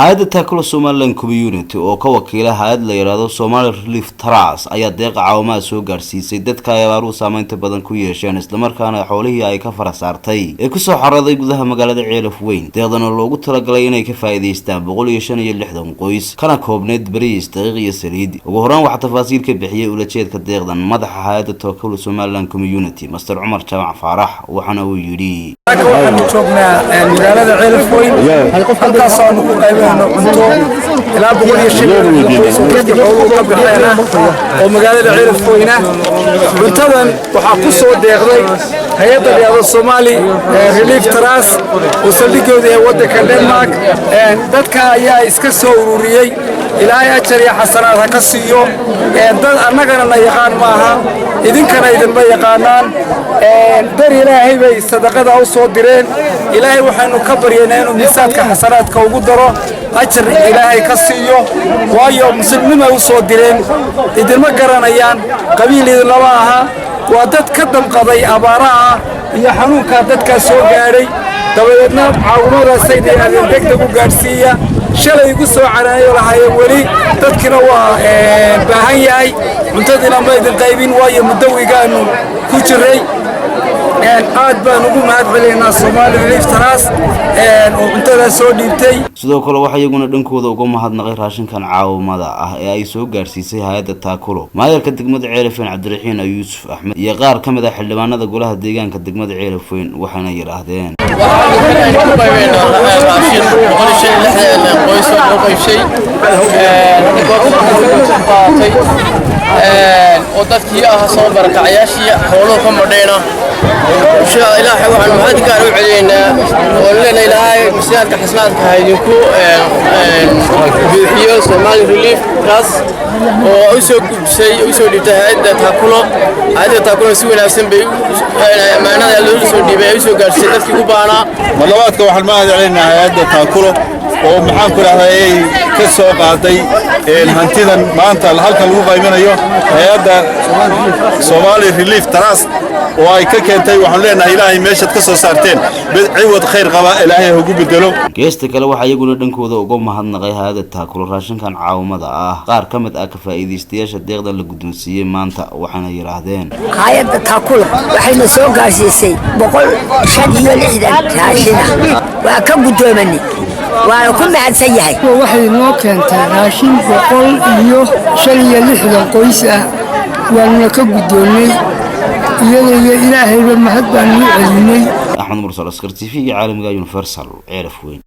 هذا تاكل Somaliland community oo ka wakiila hay'ad la yiraahdo Somali Relief Trust ayaa deeq caawimo soo gaarsiisay dadka ay abaaruhu saameynta badan ku yeesheen isla markaana xoolihii ay ka farasaartay ee ku soo xaraday gudaha magaalada Ceelaf Weyn deeqdan oo loogu talagalay inay ka faa'iideystaan 165 qoys kana koobneed bariis daqiiq iyo saliid ugu horaan waxa tafaasiil ka bixiyay ulajeedka deeqdan madaxa hay'adda taakul Somaliland community Mr. Umar Jamac Faarax waxana uu yiri waxaan joognaa magaalada Ceelaf Weyn halkaas oo ku qaybano cunto ilaa 165 oo magaalada Ceelaf Weyn cuntadan waxa ku soo deeqday hay'adda riyada Somali Relief Trust oo saldhigood ee wadanka Denmark dadka ayaa iska soo ururiyay ilaa ajar iyo xasanaad ka siiyo dad annagana la yaqaan maaha idinkana idinba yaqaanaan dar ilaahay bay sadaqada u soo direen ilaahay waxaanu ka baryeynaa inuu miisaadka xasanaadka ugu daro ajar ilaahay ka siiyo waayo muslimiinta u soo direen idinma garanayaan qabiilada laba aha waa dad ka damqaday abaaraha iyo xanuunka dadka soo gaaray dabadeedna caawimadaas ay degdeg u gaarsiiya shalay ugu soo caraayo lahaay wali dadkina waa baahan yahay cuntadina ma idin qaybin waayo muddawigaanu ku jiray aad baan ugu mahadcelinaynaa Somali Relief Trust oo cuntada soo dhiibtay sidoo kale waxa iyaguna dhankooda uga mahadnaqay raashinkan caawimada ah ee ay soo gaarsiisay hay'adda taakulo maayarka degmada Ceelaf Weyn Cabdiraxiin Yuusuf Axmed iyo qaar ka mid ah xildhibaanada golaha deegaanka degmada Ceelaf Weyn waxaana yiraahdeen ودتكي soo barakacayaashii xoolo ka madheena insha Allah waxaan mahad gaar u celinaynaa oo leena ilaahay miisaanka xasanaadka haydinku bixiyo Somali Relief Trust oo u soo dhibtay hay'adda taakulo si wanaagsan bay amaanada loo soo dhibay u soo gaarsiisay dadkii u baahnaa malawaadka waxaan mahad celinaynaa hay'adda taakulo oo maxaan ku raadayay ka soo qaaday hantidan maanta halka lagu qaybinayo hay'adda Somali Relief Trust oo ay ka keentay waxaan leenahay ilaahay meeshad ka soo saarteen ciwad khayr qaba ilaahay ugu bedelo geesta kale waxa iyaguna dhankooda uga mahadnaqay hay'adda taakulo raashinkan caawimada ah qaar ka mid ah ka faa'iideystayaasha deeqdan la guddoonsiiyay maanta waxaana yiraahdeen hay'adda taakulo waxayna soo gaarsiisay 165 raashin waa ka guddoomanay waana ku mahadsan yahay waxay noo keentay raashin 165 qoys ah waana ka guddoonay iyadoo ilaahay mahad baan u celinay Axmed Mursal Askar TV caalamiga Universal Ceelaf Weyn